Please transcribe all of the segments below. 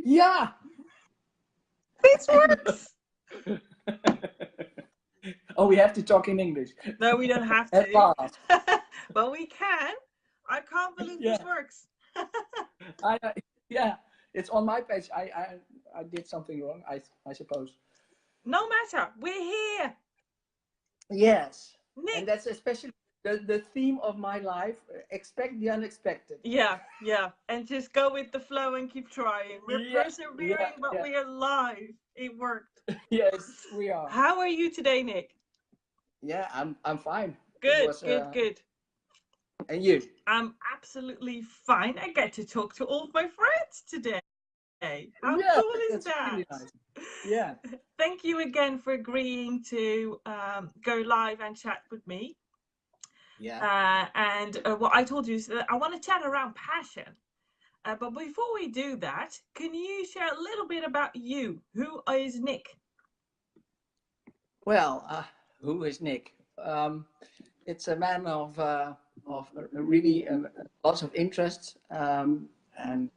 Yeah. This works. Oh, we have to talk in English. No, we don't have At to. last. But we can. I can't believe Yeah. this works. I yeah. It's on my page. I did something wrong. I suppose. No matter. We're here. Yes. And Nick. that's especially the theme of my life. Expect the unexpected. Yeah, yeah. And just go with the flow and keep trying. We're Yeah. Yeah. persevering, but Yeah. we are live. It worked. Yes, we are. How are you today, Nick? Yeah, I'm fine. It Good, was good, good. and you? I'm absolutely fine. I get to talk to all of my friends today. How Yeah, cool is that's that? really nice. Yeah. Thank you again for agreeing to go live and chat with me. Yeah. And what I told you is that I want to chat around passion. But before we do that, can you share a little bit about you? Who is Nick? Well, who is Nick? It's a man of really lots of interests, and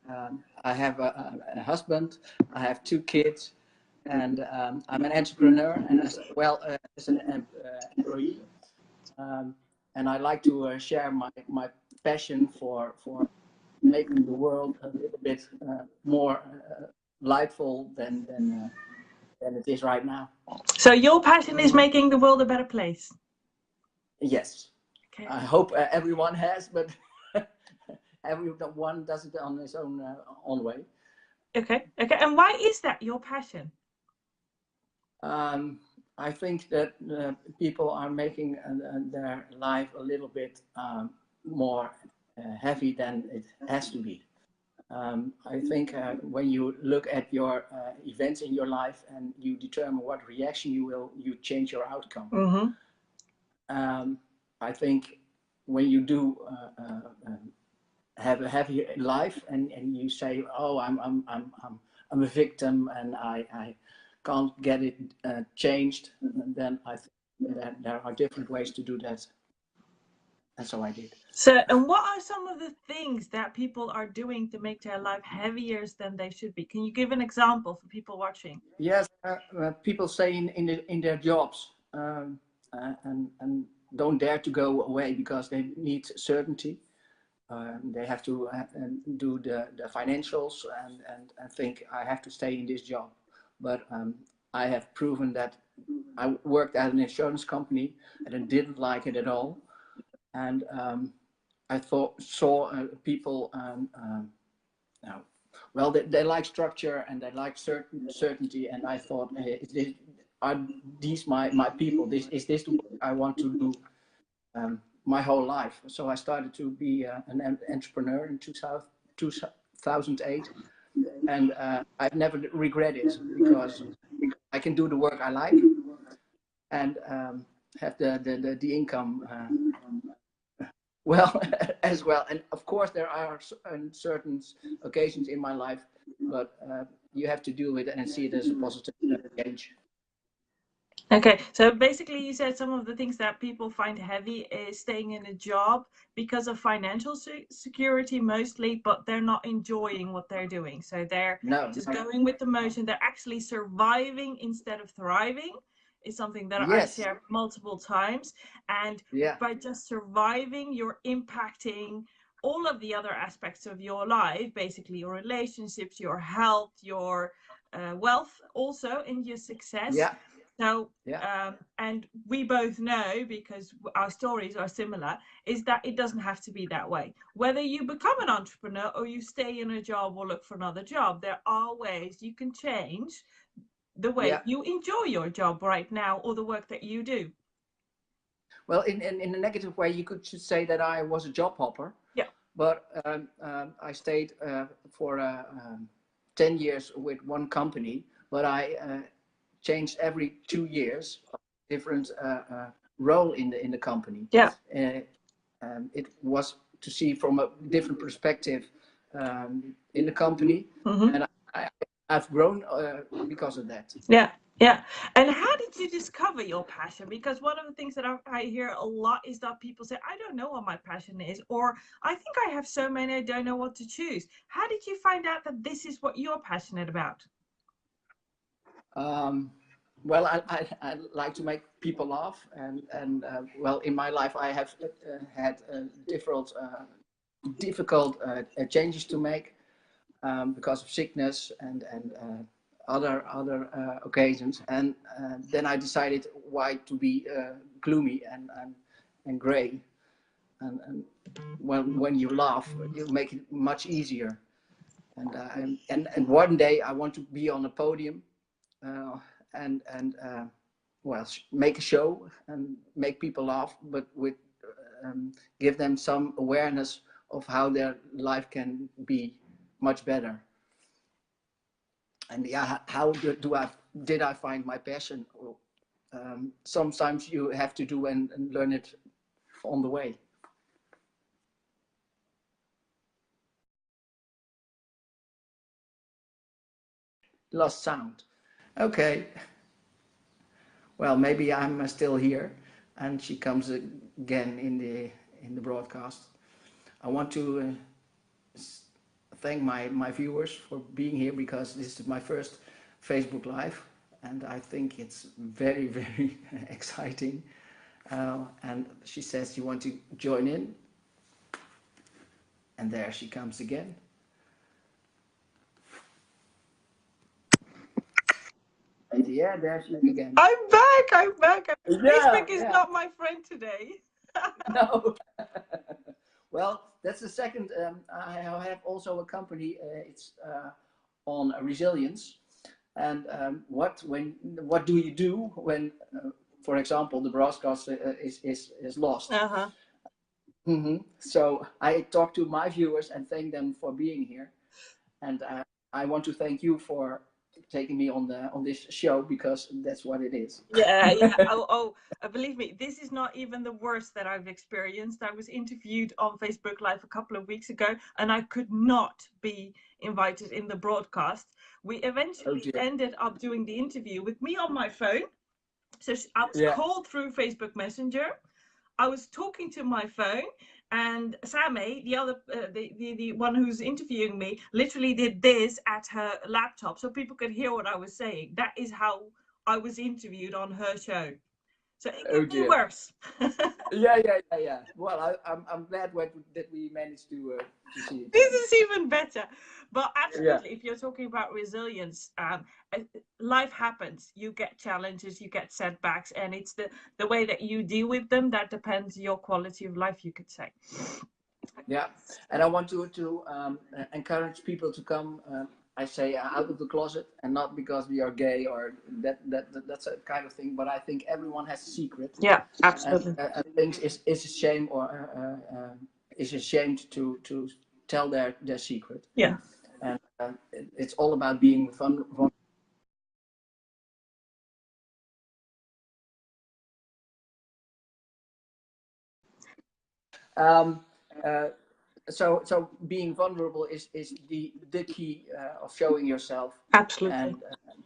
I have a husband. I have 2 kids, and I'm an entrepreneur and as well as an employee. And I like to share my passion for making the world a little bit more delightful than it is right now. So your passion is making the world a better place. Yes. Okay. I hope everyone has, but everyone does it on his own way. Okay. Okay. And why is that your passion? I think that people are making their life a little bit more heavy than it has to be. I think when you look at your events in your life and you determine what reaction you change your outcome. Mm-hmm. I think when you do have a heavy life and you say, oh, I'm a victim and I can't get it changed, then I think that there are different ways to do that. And so I did. So, and what are some of the things that people are doing to make their life heavier than they should be? Can you give an example for people watching? Yes, people say in their jobs and don't dare to go away because they need certainty. They have to do the financials and think I have to stay in this job. But I have proven that I worked at an insurance company and I didn't like it at all. And I saw people, well, they like structure and they like certainty. And I thought, hey, are these my people? Is this the work I want to do my whole life? So I started to be an entrepreneur in 2008. And I've never regretted it because I can do the work I like and have the income well as well. And of course there are certain occasions in my life, but you have to deal with it and see it as a positive change. Okay, so basically you said some of the things that people find heavy is staying in a job because of financial security mostly, but they're not enjoying what they're doing. So they're just going with the motion. They're actually surviving instead of thriving. Is something that I share multiple times. And by just surviving, you're impacting all of the other aspects of your life, basically your relationships, your health, your wealth also, and your success. So, and we both know, because our stories are similar, is that it doesn't have to be that way. Whether you become an entrepreneur or you stay in a job or look for another job, there are ways you can change the way you enjoy your job right now or the work that you do. Well, in a negative way, you could say that I was a job hopper. Yeah. But I stayed for 10 years with one company, but I changed every 2 years, different role in the company. Yeah. It was to see from a different perspective in the company, and I've grown because of that. Yeah. Yeah. And how did you discover your passion? Because one of the things that I hear a lot is that people say, I don't know what my passion is, or I think I have so many, I don't know what to choose. How did you find out that this is what you're passionate about? Well, I like to make people laugh, and well, in my life I have had difficult changes to make because of sickness and other occasions, and then I decided why to be gloomy and gray, and when you laugh, you make it much easier. And one day I want to be on a podium uh, and well, make a show and make people laugh, but with give them some awareness of how their life can be much better. And yeah, how did I find my passion? Sometimes you have to do and learn it on the way. Lost sound. Okay. Well, maybe I'm still here, and she comes again in the broadcast. I want to thank my viewers for being here because this is my first Facebook Live, and I think it's very exciting. And she says you want to join in, and there she comes again. And yeah, there she is again. I'm back. I'm back. Yeah, Facebook is yeah. not my friend today. No. Well, that's the second. I have also a company. It's on resilience, and what do you do when, for example, the broadcast is lost? Uh-huh. So I talk to my viewers and thank them for being here, and I want to thank you for taking me on this show because that's what it is. Yeah, yeah. Believe me, this is not even the worst that I've experienced. I was interviewed on Facebook Live a couple of weeks ago, and I could not be invited in the broadcast. We Oh eventually dear. ended up doing the interview with me on my phone. So I was Yeah. called through Facebook Messenger. I was talking to my phone, and Sammy, the other, the one who's interviewing me, literally did this at her laptop, so people could hear what I was saying. That is how I was interviewed on her show. So it Oh could be dear. worse. Yeah. Well, I'm glad that we managed to see each This other. is even better. But Yeah. absolutely, if you're talking about resilience, life happens. You get challenges, you get setbacks, and it's the way that you deal with them that depends your quality of life, you could say. Yeah, and I want to encourage people to come. I say out of the closet, and not because we are gay or that's a kind of thing. But I think everyone has a secret, Yeah, and absolutely. things is a shame or is ashamed to tell their secret. Yeah. And it's all about being fun. Um, uh, so being vulnerable is the key of showing yourself Absolutely. and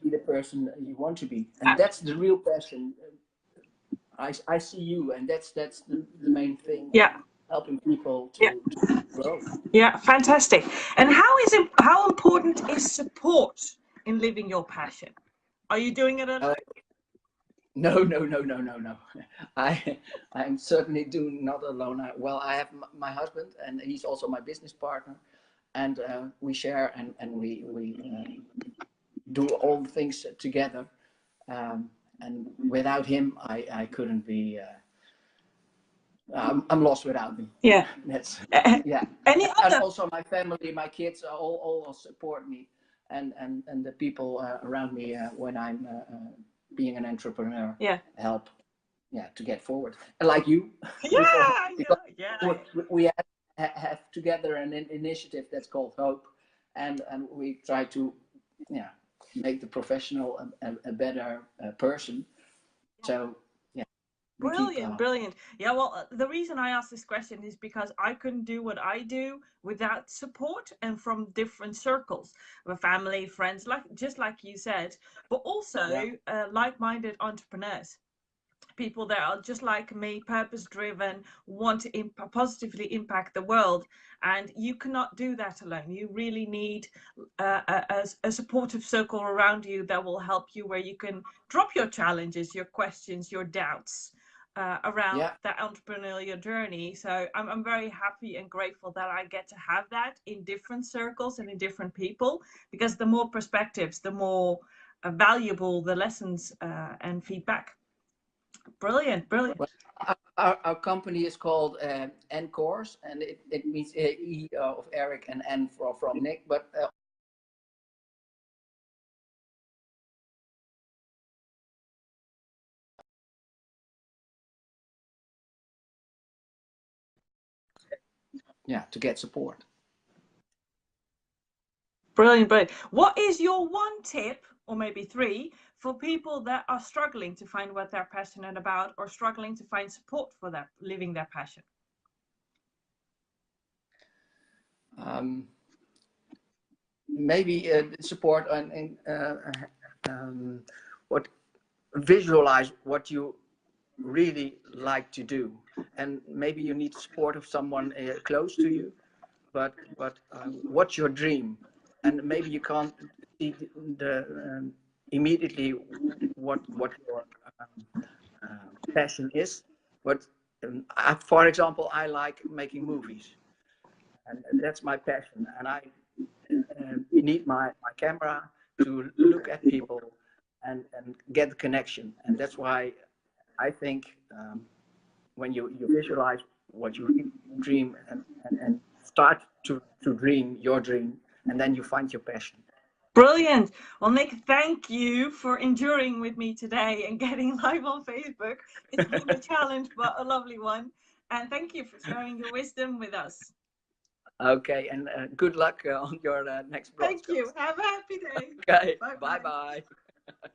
be the person you want to be, and that's the real passion. I see you, and that's the main thing, Yeah. helping people Yeah. to grow. Yeah. Fantastic. And how important is support in living your passion? Are you doing it alone? uh, no. I'm certainly doing not alone. Well, I have my husband, and he's also my business partner, and we share and we do all the things together. Um, and without him, I couldn't be. I'm lost without him. Yeah. That's Uh, yeah. Any And other? also my family, my kids, all support me, and the people around me when I'm being an entrepreneur Yeah. help, yeah, to get forward. And like you, before, Yeah. because Yeah. we have together an initiative that's called Hope, and we try to, yeah, make the professional a better person. So yeah, we keep Brilliant, brilliant. Yeah, well, the reason I asked this question is because I couldn't do what I do without support and from different circles, with family, friends, like just like you said, but yeah, also like-minded entrepreneurs, people that are just like me, purpose driven, want to positively impact the world. And you cannot do that alone. You really need a supportive circle around you that will help you, where you can drop your challenges, your questions, your doubts around yeah. that entrepreneurial journey. So I'm very happy and grateful that I get to have that in different circles and in different people, because the more perspectives, the more valuable the lessons and feedback. Brilliant, brilliant. Well, our company is called N Course, and it means E of Eric and N from Nick. But yeah, to get support. Brilliant, brilliant. What is your one tip, or maybe three, for people that are struggling to find what they're passionate about, or struggling to find support for that living their passion? Um, Maybe support and what visualize what you really like to do, and maybe you need support of someone close to you. But what's your dream? And maybe you can't see the immediately what your passion is. But for example, I like making movies, and that's my passion. And I need my camera to look at people and get the connection. And that's why I think when you visualize what you dream and start to dream your dream, and then you find your passion. Brilliant. Well, Nick, thank you for enduring with me today and getting live on Facebook. It's been a challenge, but a lovely one. And thank you for sharing your wisdom with us. Okay, and good luck on your next Thank you. broadcast. Have a happy day. Okay, Bye bye bye. bye.